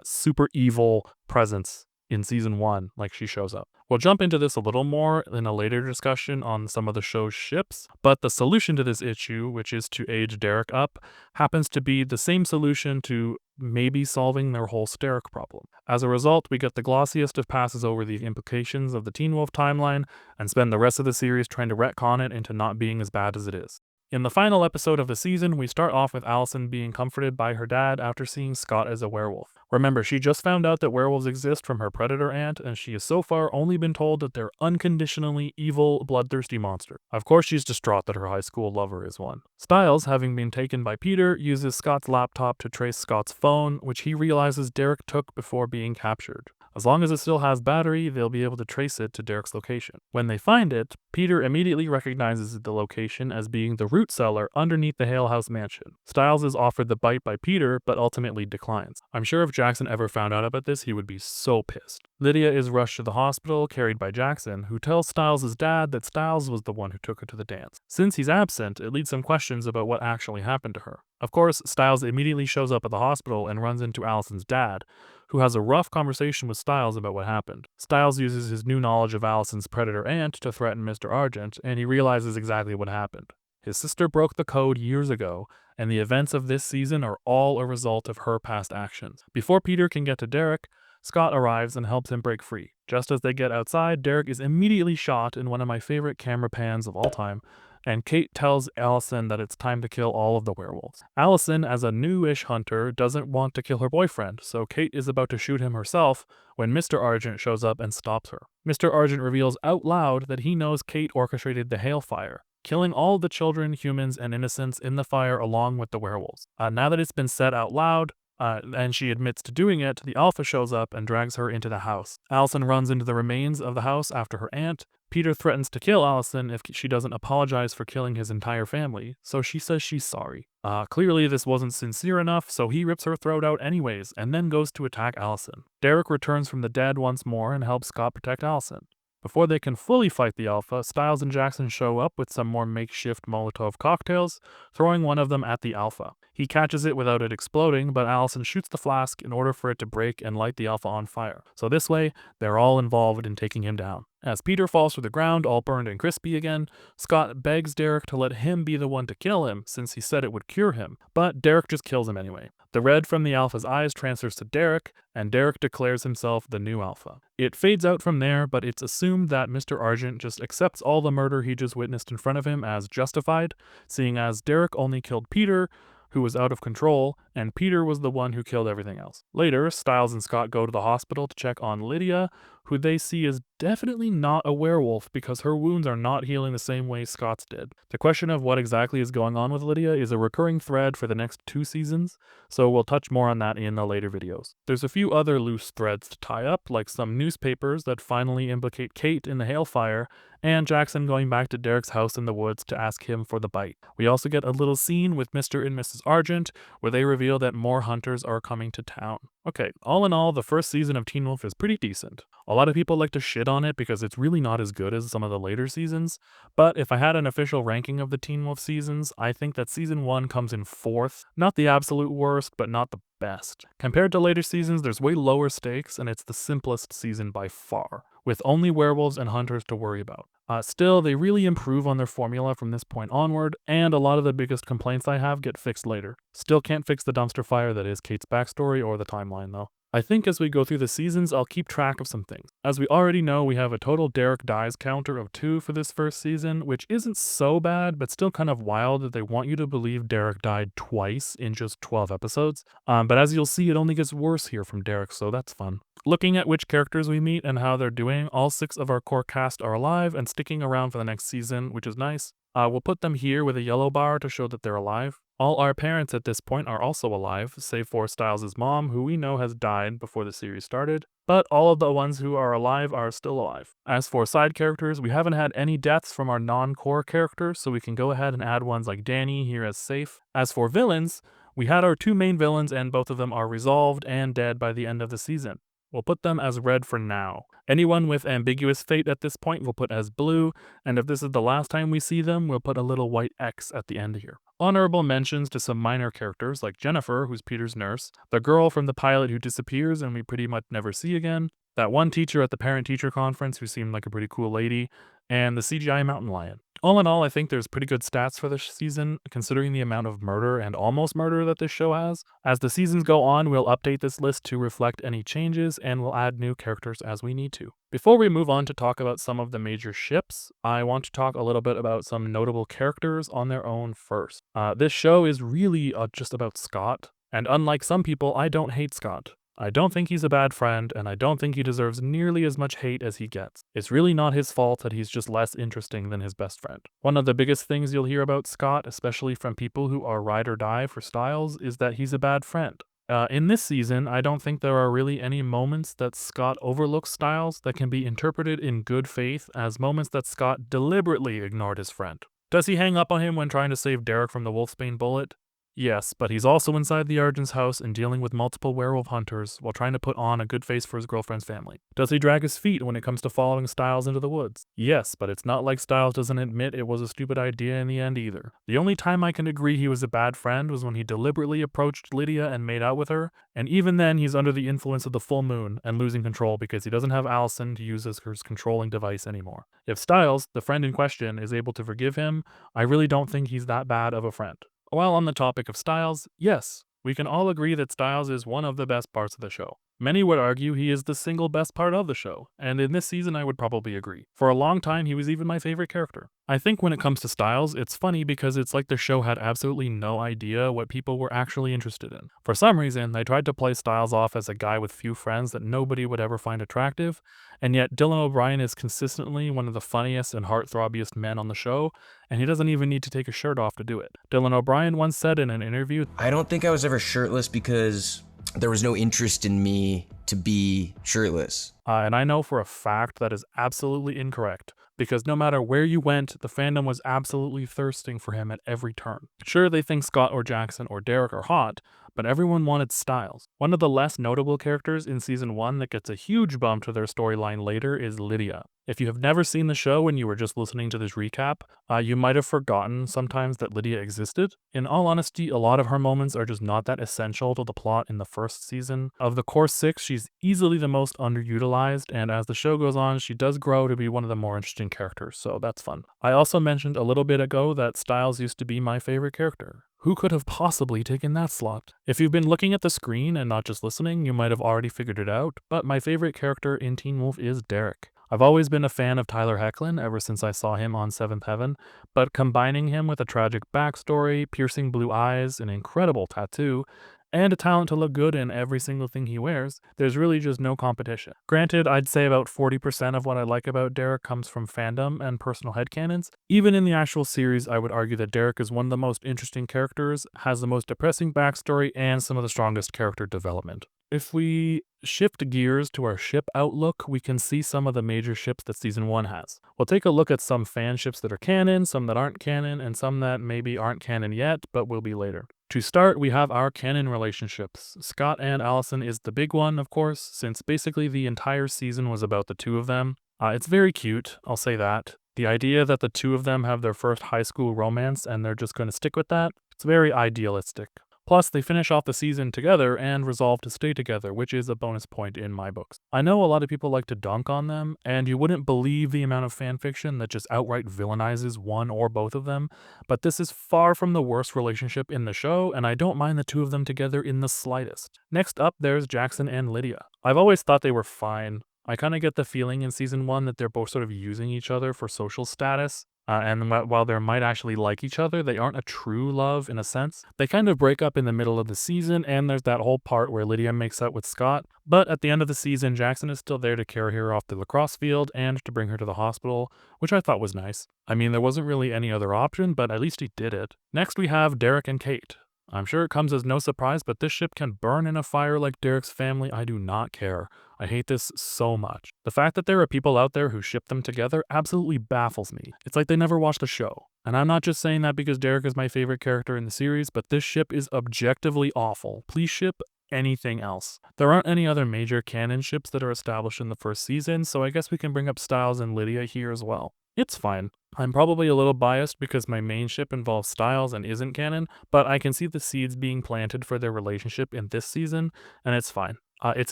super evil presence in season 1, like she shows up. We'll jump into this a little more in a later discussion on some of the show's ships, but the solution to this issue, which is to age Derek up, happens to be the same solution to maybe solving their whole Derek problem. As a result, we get the glossiest of passes over the implications of the Teen Wolf timeline and spend the rest of the series trying to retcon it into not being as bad as it is. In the final episode of the season, we start off with Allison being comforted by her dad after seeing Scott as a werewolf. Remember, she just found out that werewolves exist from her predator aunt, and she has so far only been told that they're unconditionally evil, bloodthirsty monsters. Of course, she's distraught that her high school lover is one. Styles, having been taken by Peter, uses Scott's laptop to trace Scott's phone, which he realizes Derek took before being captured. As long as it still has battery, they'll be able to trace it to Derek's location. When they find it, Peter immediately recognizes the location as being the root cellar underneath the Hale House mansion. Styles is offered the bite by Peter, but ultimately declines. I'm sure if Jackson ever found out about this, he would be so pissed. Lydia is rushed to the hospital, carried by Jackson, who tells Styles' dad that Styles was the one who took her to the dance. Since he's absent, it leads some questions about what actually happened to her. Of course, Styles immediately shows up at the hospital and runs into Allison's dad, who has a rough conversation with Styles about what happened. Styles uses his new knowledge of Allison's predator aunt to threaten Mr. Argent, and he realizes exactly what happened. His sister broke the code years ago, and the events of this season are all a result of her past actions. Before Peter can get to Derek, Scott arrives and helps him break free. Just as they get outside, Derek is immediately shot in one of my favorite camera pans of all time, and Kate tells Allison that it's time to kill all of the werewolves. Allison, as a new-ish hunter, doesn't want to kill her boyfriend, so Kate is about to shoot him herself when Mr. Argent shows up and stops her. Mr. Argent reveals out loud that he knows Kate orchestrated the Hale fire, killing all the children, humans, and innocents in the fire along with the werewolves. Now that it's been said out loud, and she admits to doing it, the Alpha shows up and drags her into the house. Allison runs into the remains of the house after her aunt. Peter threatens to kill Allison if she doesn't apologize for killing his entire family, so she says she's sorry. Clearly this wasn't sincere enough, so he rips her throat out anyways, and then goes to attack Allison. Derek returns from the dead once more and helps Scott protect Allison. Before they can fully fight the Alpha, Styles and Jackson show up with some more makeshift Molotov cocktails, throwing one of them at the Alpha. He catches it without it exploding, but Allison shoots the flask in order for it to break and light the Alpha on fire. So this way, they're all involved in taking him down. As Peter falls to the ground, all burned and crispy again, Scott begs Derek to let him be the one to kill him, since he said it would cure him, but Derek just kills him anyway. The red from the Alpha's eyes transfers to Derek, and Derek declares himself the new Alpha. It fades out from there, but it's assumed that Mr. Argent just accepts all the murder he just witnessed in front of him as justified, seeing as Derek only killed Peter, who was out of control, and Peter was the one who killed everything else. Later, Styles and Scott go to the hospital to check on Lydia, who they see is definitely not a werewolf because her wounds are not healing the same way Scott's did. The question of what exactly is going on with Lydia is a recurring thread for the next 2 seasons, so we'll touch more on that in the later videos. There's a few other loose threads to tie up, like some newspapers that finally implicate Kate in the hailfire, and Jackson going back to Derek's house in the woods to ask him for the bite. We also get a little scene with Mr. and Mrs. Argent, where they reveal that more hunters are coming to town. Okay, all in all, the first season of Teen Wolf is pretty decent. A lot of people like to shit on it because it's really not as good as some of the later seasons, but if I had an official ranking of the Teen Wolf seasons, I think that season 1 comes in 4th. Not the absolute worst, but not the best. Compared to later seasons, there's way lower stakes, and it's the simplest season by far, with only werewolves and hunters to worry about. Still, they really improve on their formula from this point onward, and a lot of the biggest complaints I have get fixed later. Still can't fix the dumpster fire that is Kate's backstory or the timeline though. I think as we go through the seasons, I'll keep track of some things. As we already know, we have a total Derek dies counter of 2 for this first season, which isn't so bad, but still kind of wild that they want you to believe Derek died twice in just 12 episodes. But as you'll see, it only gets worse here from Derek, so that's fun. Looking at which characters we meet and how they're doing, all 6 of our core cast are alive and sticking around for the next season, which is nice. We'll put them here with a yellow bar to show that they're alive. All our parents at this point are also alive, save for Styles' mom, who we know has died before the series started, but all of the ones who are alive are still alive. As for side characters, we haven't had any deaths from our non-core characters, so we can go ahead and add ones like Danny here as safe. As for villains, we had our 2 main villains and both of them are resolved and dead by the end of the season. We'll put them as red for now. Anyone with ambiguous fate at this point we'll put as blue, and if this is the last time we see them, we'll put a little white X at the end here. Honorable mentions to some minor characters like Jennifer, who's Peter's nurse, the girl from the pilot who disappears and we pretty much never see again, that one teacher at the parent-teacher conference who seemed like a pretty cool lady, and the CGI mountain lion. All in all, I think there's pretty good stats for this season, considering the amount of murder and almost murder that this show has. As the seasons go on, we'll update this list to reflect any changes, and we'll add new characters as we need to. Before we move on to talk about some of the major ships, I want to talk a little bit about some notable characters on their own first. This show is really just about Scott, and unlike some people, I don't hate Scott. I don't think he's a bad friend, and I don't think he deserves nearly as much hate as he gets. It's really not his fault that he's just less interesting than his best friend. One of the biggest things you'll hear about Scott, especially from people who are ride or die for Styles, is that he's a bad friend. In this season, I don't think there are really any moments that Scott overlooks Styles that can be interpreted in good faith as moments that Scott deliberately ignored his friend. Does he hang up on him when trying to save Derek from the wolfsbane bullet? Yes, but he's also inside the Argent's house and dealing with multiple werewolf hunters while trying to put on a good face for his girlfriend's family. Does he drag his feet when it comes to following Styles into the woods? Yes, but it's not like Styles doesn't admit it was a stupid idea in the end either. The only time I can agree he was a bad friend was when he deliberately approached Lydia and made out with her, and even then he's under the influence of the full moon and losing control because he doesn't have Allison to use as his controlling device anymore. If Styles, the friend in question, is able to forgive him, I really don't think he's that bad of a friend. While on the topic of Styles, yes, we can all agree that Styles is one of the best parts of the show. Many would argue he is the single best part of the show, and in this season I would probably agree. For a long time he was even my favorite character. I think when it comes to Styles, it's funny because it's like the show had absolutely no idea what people were actually interested in. For some reason, they tried to play Styles off as a guy with few friends that nobody would ever find attractive, and yet Dylan O'Brien is consistently one of the funniest and heartthrobbiest men on the show, and he doesn't even need to take his shirt off to do it. Dylan O'Brien once said in an interview, "I don't think I was ever shirtless because there was no interest in me to be shirtless." And I know for a fact that is absolutely incorrect, because no matter where you went, the fandom was absolutely thirsting for him at every turn. Sure, they think Scott or Jackson or Derek are hot, but everyone wanted Styles. One of the less notable characters in season 1 that gets a huge bump to their storyline later is Lydia. If you have never seen the show and you were just listening to this recap, you might have forgotten sometimes that Lydia existed. In all honesty, a lot of her moments are just not that essential to the plot in the first season. Of the core 6, she's easily the most underutilized, and as the show goes on, she does grow to be one of the more interesting characters, so that's fun. I also mentioned a little bit ago that Styles used to be my favorite character. Who could have possibly taken that slot? If you've been looking at the screen and not just listening, you might have already figured it out, but my favorite character in Teen Wolf is Derek. I've always been a fan of Tyler Hoechlin ever since I saw him on Seventh Heaven, but combining him with a tragic backstory, piercing blue eyes, an incredible tattoo, and a talent to look good in every single thing he wears, there's really just no competition. Granted, I'd say about 40% of what I like about Derek comes from fandom and personal headcanons. Even in the actual series, I would argue that Derek is one of the most interesting characters, has the most depressing backstory, and some of the strongest character development. If we shift gears to our ship outlook, we can see some of the major ships that season 1 has. We'll take a look at some fan ships that are canon, some that aren't canon, and some that maybe aren't canon yet, but will be later. To start, we have our canon relationships. Scott and Allison is the big one, of course, since basically the entire season was about the two of them. It's very cute, I'll say that. The idea that the two of them have their first high school romance and they're just going to stick with that, it's very idealistic. Plus, they finish off the season together and resolve to stay together, which is a bonus point in my books. I know a lot of people like to dunk on them, and you wouldn't believe the amount of fanfiction that just outright villainizes one or both of them, but this is far from the worst relationship in the show, and I don't mind the two of them together in the slightest. Next up, there's Jackson and Lydia. I've always thought they were fine. I kind of get the feeling in season 1 that they're both sort of using each other for social status. And while they might actually like each other, they aren't a true love in a sense. They kind of break up in the middle of the season, and there's that whole part where Lydia makes out with Scott. But at the end of the season, Jackson is still there to carry her off the lacrosse field and to bring her to the hospital, which I thought was nice. I mean, there wasn't really any other option, but at least he did it. Next we have Derek and Kate. I'm sure it comes as no surprise, but this ship can burn in a fire like Derek's family. I do not care. I hate this so much. The fact that there are people out there who ship them together absolutely baffles me. It's like they never watched the show. And I'm not just saying that because Derek is my favorite character in the series, but this ship is objectively awful. Please ship anything else. There aren't any other major canon ships that are established in the first season, so I guess we can bring up Styles and Lydia here as well. It's fine. I'm probably a little biased because my main ship involves Styles and isn't canon, but I can see the seeds being planted for their relationship in this season, and it's fine. It's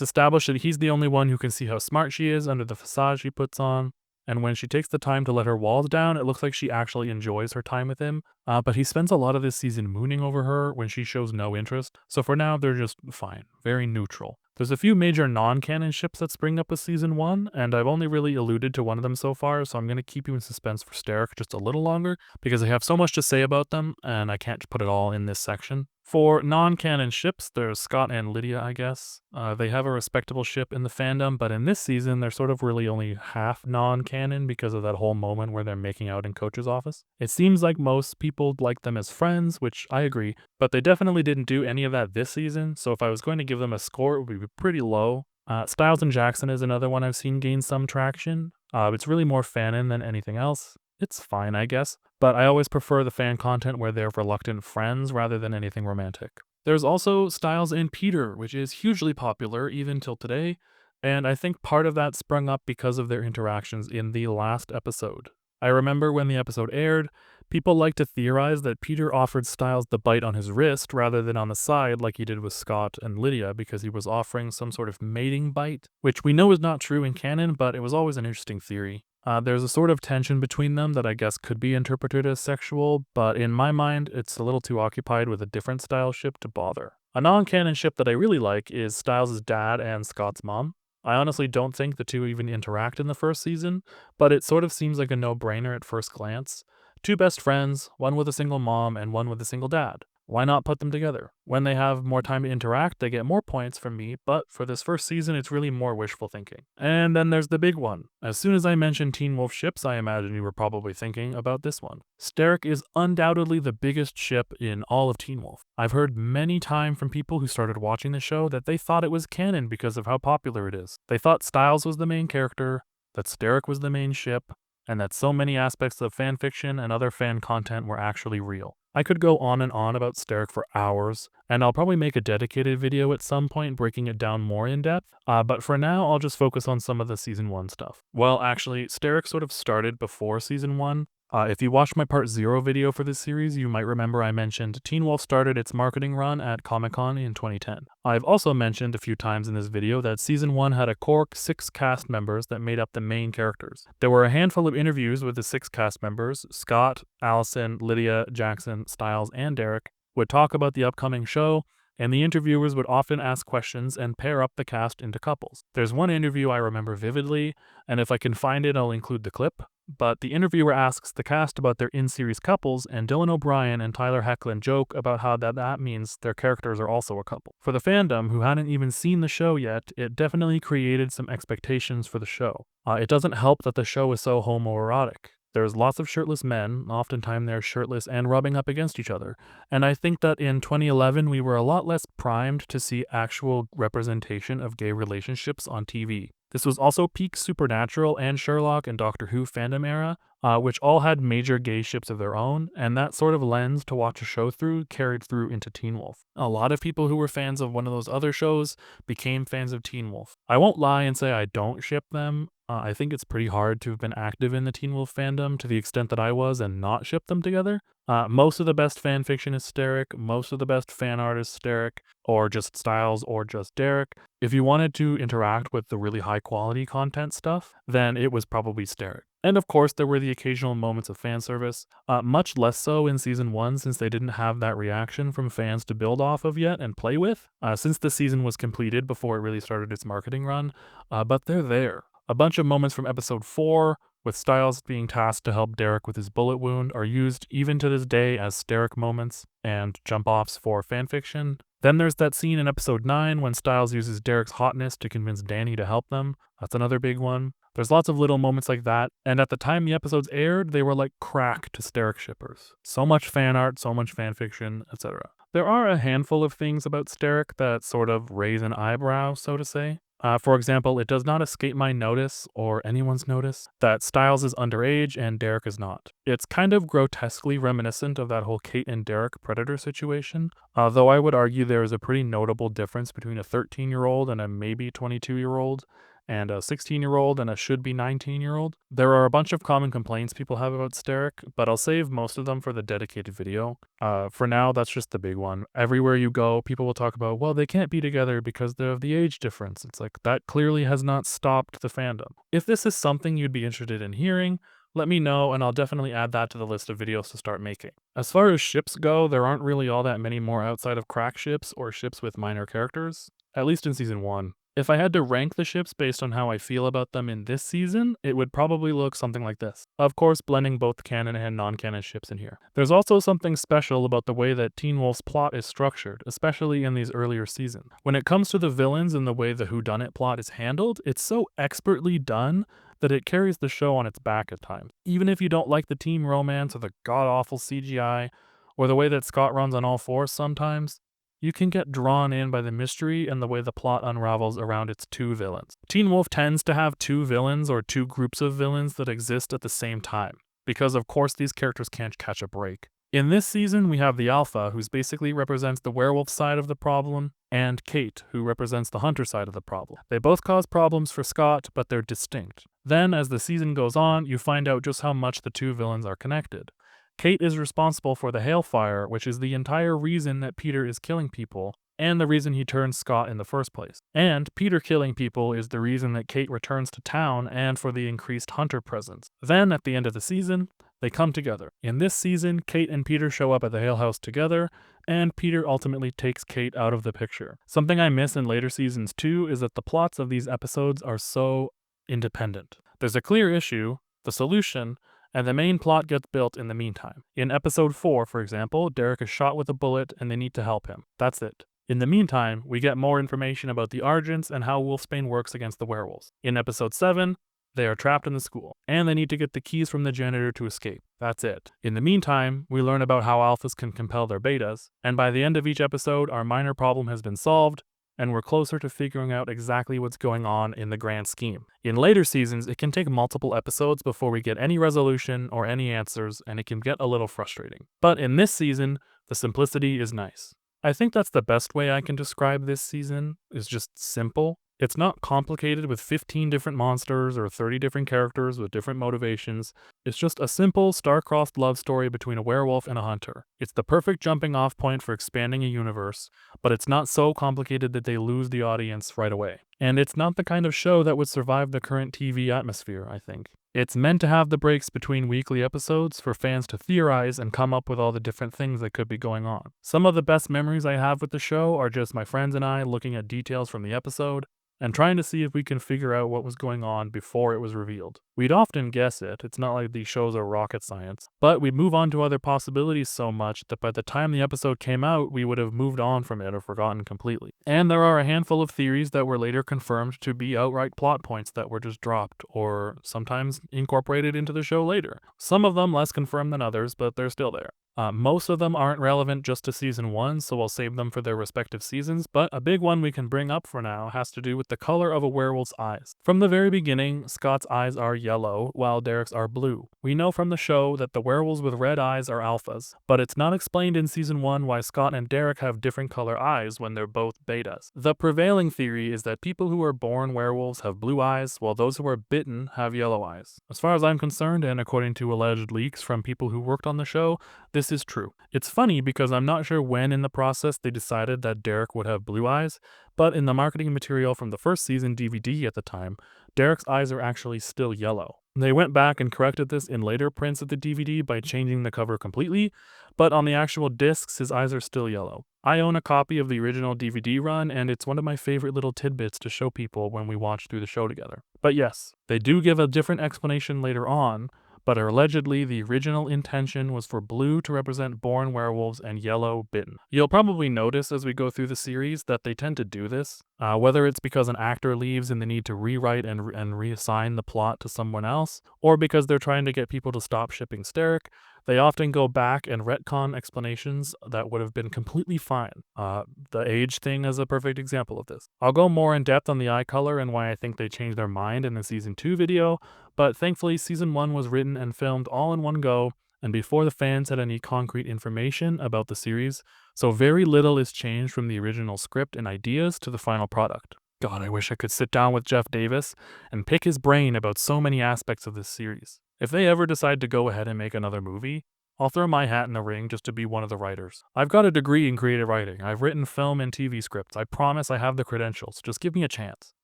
established that he's the only one who can see how smart she is under the facade she puts on, and when she takes the time to let her walls down, it looks like she actually enjoys her time with him, but he spends a lot of this season mooning over her when she shows no interest, so for now they're just fine, very neutral. There's a few major non-canon ships that spring up with season 1, and I've only really alluded to one of them so far, so I'm going to keep you in suspense for Sterek just a little longer, because I have so much to say about them, and I can't put it all in this section. For non-canon ships, there's Scott and Lydia, I guess. They have a respectable ship in the fandom, but in this season, they're sort of really only half non-canon because of that whole moment where they're making out in Coach's office. It seems like most people like them as friends, which I agree, but they definitely didn't do any of that this season, so if I was going to give them a score, it would be pretty low. Styles and Jackson is another one I've seen gain some traction. It's really more fanon than anything else. It's fine, I guess, but I always prefer the fan content where they're reluctant friends rather than anything romantic. There's also Styles and Peter, which is hugely popular even till today, and I think part of that sprung up because of their interactions in the last episode. I remember when the episode aired, people liked to theorize that Peter offered Styles the bite on his wrist rather than on the side like he did with Scott and Lydia because he was offering some sort of mating bite, which we know is not true in canon, but it was always an interesting theory. There's a sort of tension between them that I guess could be interpreted as sexual, but in my mind, it's a little too occupied with a different style ship to bother. A non-canon ship that I really like is Styles' dad and Scott's mom. I honestly don't think the two even interact in the first season, but it sort of seems like a no-brainer at first glance. Two best friends, one with a single mom and one with a single dad. Why not put them together? When they have more time to interact, they get more points from me, but for this first season, it's really more wishful thinking. And then there's the big one. As soon as I mentioned Teen Wolf ships, I imagine you were probably thinking about this one. Sterek is undoubtedly the biggest ship in all of Teen Wolf. I've heard many times from people who started watching the show that they thought it was canon because of how popular it is. They thought Styles was the main character, that Sterek was the main ship, and that so many aspects of fanfiction and other fan content were actually real. I could go on and on about Sterek for hours, and I'll probably make a dedicated video at some point breaking it down more in depth, but for now I'll just focus on some of the Season 1 stuff. Well, actually, Sterek sort of started before Season 1. If you watched my Part 0 video for this series, you might remember I mentioned Teen Wolf started its marketing run at Comic-Con in 2010. I've also mentioned a few times in this video that Season 1 had a core 6 cast members that made up the main characters. There were a handful of interviews with the 6 cast members. Scott, Allison, Lydia, Jackson, Styles, and Derek would talk about the upcoming show, and the interviewers would often ask questions and pair up the cast into couples. There's one interview I remember vividly, and if I can find it, I'll include the clip. But the interviewer asks the cast about their in-series couples, and Dylan O'Brien and Tyler Hoechlin joke about how that means their characters are also a couple. For the fandom, who hadn't even seen the show yet, it definitely created some expectations for the show. It doesn't help that the show is so homoerotic. There's lots of shirtless men, oftentimes they're shirtless and rubbing up against each other, and I think that in 2011 we were a lot less primed to see actual representation of gay relationships on TV. This was also peak Supernatural and Sherlock and Doctor Who fandom era, which all had major gay ships of their own, and that sort of lens to watch a show through carried through into Teen Wolf. A lot of people who were fans of one of those other shows became fans of Teen Wolf. I won't lie and say I don't ship them. I think it's pretty hard to have been active in the Teen Wolf fandom to the extent that I was and not ship them together. Most of the best fanfiction is Sterek, most of the best fan art is Sterek, or just Styles, or just Derek. If you wanted to interact with the really high quality content stuff, then it was probably Sterek. And of course, there were the occasional moments of fan service, much less so in Season 1 since they didn't have that reaction from fans to build off of yet and play with, since the season was completed before it really started its marketing run, but they're there. A bunch of moments from Episode 4, with Styles being tasked to help Derek with his bullet wound, are used even to this day as Sterek moments and jump-offs for fanfiction. Then there's that scene in Episode 9 when Styles uses Derek's hotness to convince Danny to help them. That's another big one. There's lots of little moments like that, and at the time the episodes aired, they were like crack to Sterek shippers. So much fan art, so much fanfiction, etc. There are a handful of things about Sterek that sort of raise an eyebrow, so to say. For example, it does not escape my notice, or anyone's notice, that Styles is underage and Derek is not. It's kind of grotesquely reminiscent of that whole Kate and Derek predator situation, though I would argue there is a pretty notable difference between a 13-year-old and a maybe 22-year-old, and a 16-year-old and a should-be 19-year-old. There are a bunch of common complaints people have about Sterek, but I'll save most of them for the dedicated video. For now, that's just the big one. Everywhere you go, people will talk about, well, they can't be together because of the age difference. It's like, that clearly has not stopped the fandom. If this is something you'd be interested in hearing, let me know and I'll definitely add that to the list of videos to start making. As far as ships go, there aren't really all that many more outside of crack ships or ships with minor characters, at least in Season 1. If I had to rank the ships based on how I feel about them in this season, it would probably look something like this. Of course, blending both canon and non-canon ships in here. There's also something special about the way that Teen Wolf's plot is structured, especially in these earlier seasons. When it comes to the villains and the way the whodunit plot is handled, it's so expertly done that it carries the show on its back at times. Even if you don't like the team romance or the god-awful CGI, or the way that Scott runs on all fours sometimes, you can get drawn in by the mystery and the way the plot unravels around its two villains. Teen Wolf tends to have two villains or two groups of villains that exist at the same time, because of course these characters can't catch a break. In this season, we have the Alpha, who basically represents the werewolf side of the problem, and Kate, who represents the hunter side of the problem. They both cause problems for Scott, but they're distinct. Then, as the season goes on, you find out just how much the two villains are connected. Kate is responsible for the Hailfire, which is the entire reason that Peter is killing people, and the reason he turns Scott in the first place. And Peter killing people is the reason that Kate returns to town and for the increased hunter presence. Then, at the end of the season, they come together. In this season, Kate and Peter show up at the Hale House together, and Peter ultimately takes Kate out of the picture. Something I miss in later seasons too is that the plots of these episodes are so independent. There's a clear issue, the solution, and the main plot gets built in the meantime. In episode 4, for example, Derek is shot with a bullet and they need to help him. That's it. In the meantime, we get more information about the Argents and how Wolfsbane works against the werewolves. In episode 7, they are trapped in the school, and they need to get the keys from the janitor to escape. That's it. In the meantime, we learn about how alphas can compel their betas, and by the end of each episode, our minor problem has been solved, and we're closer to figuring out exactly what's going on in the grand scheme. In later seasons, it can take multiple episodes before we get any resolution or any answers, and it can get a little frustrating. But in this season, the simplicity is nice. I think that's the best way I can describe this season, is just simple. It's not complicated with 15 different monsters or 30 different characters with different motivations. It's just a simple, star-crossed love story between a werewolf and a hunter. It's the perfect jumping off point for expanding a universe, but it's not so complicated that they lose the audience right away. And it's not the kind of show that would survive the current TV atmosphere, I think. It's meant to have the breaks between weekly episodes for fans to theorize and come up with all the different things that could be going on. Some of the best memories I have with the show are just my friends and I looking at details from the episode and trying to see if we can figure out what was going on before it was revealed. We'd often guess it, it's not like these shows are rocket science, but we'd move on to other possibilities so much that by the time the episode came out, we would have moved on from it or forgotten completely. And there are a handful of theories that were later confirmed to be outright plot points that were just dropped, or sometimes incorporated into the show later. Some of them less confirmed than others, but they're still there. Most of them aren't relevant just to season 1, so I'll save them for their respective seasons, but a big one we can bring up for now has to do with the color of a werewolf's eyes. From the very beginning, Scott's eyes are yellow, while Derek's are blue. We know from the show that the werewolves with red eyes are alphas, but it's not explained in season 1 why Scott and Derek have different color eyes when they're both betas. The prevailing theory is that people who are born werewolves have blue eyes, while those who are bitten have yellow eyes. As far as I'm concerned, and according to alleged leaks from people who worked on the show, this is true. It's funny because I'm not sure when in the process they decided that Derek would have blue eyes, but in the marketing material from the first season DVD at the time, Derek's eyes are actually still yellow. They went back and corrected this in later prints of the DVD by changing the cover completely, but on the actual discs his eyes are still yellow. I own a copy of the original DVD run, and it's one of my favorite little tidbits to show people when we watch through the show together. But yes, they do give a different explanation later on, but allegedly the original intention was for blue to represent born werewolves and yellow bitten. You'll probably notice as we go through the series that they tend to do this, whether it's because an actor leaves and they need to rewrite and reassign the plot to someone else, or because they're trying to get people to stop shipping Derek. They often go back and retcon explanations that would have been completely fine. The age thing is a perfect example of this. I'll go more in depth on the eye color and why I think they changed their mind in the season 2 video, but thankfully season 1 was written and filmed all in one go and before the fans had any concrete information about the series, so very little is changed from the original script and ideas to the final product. God, I wish I could sit down with Jeff Davis and pick his brain about so many aspects of this series. If they ever decide to go ahead and make another movie, I'll throw my hat in the ring just to be one of the writers. I've got a degree in creative writing. I've written film and TV scripts. I promise I have the credentials. Just give me a chance.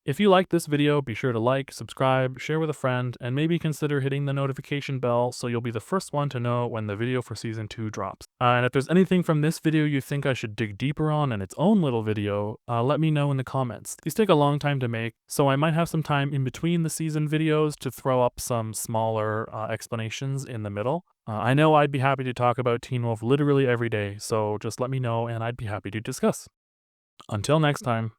If you liked this video, be sure to like, subscribe, share with a friend, and maybe consider hitting the notification bell so you'll be the first one to know when the video for season 2 drops. And if there's anything from this video you think I should dig deeper on in its own little video, let me know in the comments. These take a long time to make, so I might have some time in between the season videos to throw up some smaller explanations in the middle. I know I'd be happy to talk about Teen Wolf literally every day, so just let me know and I'd be happy to discuss. Until next time.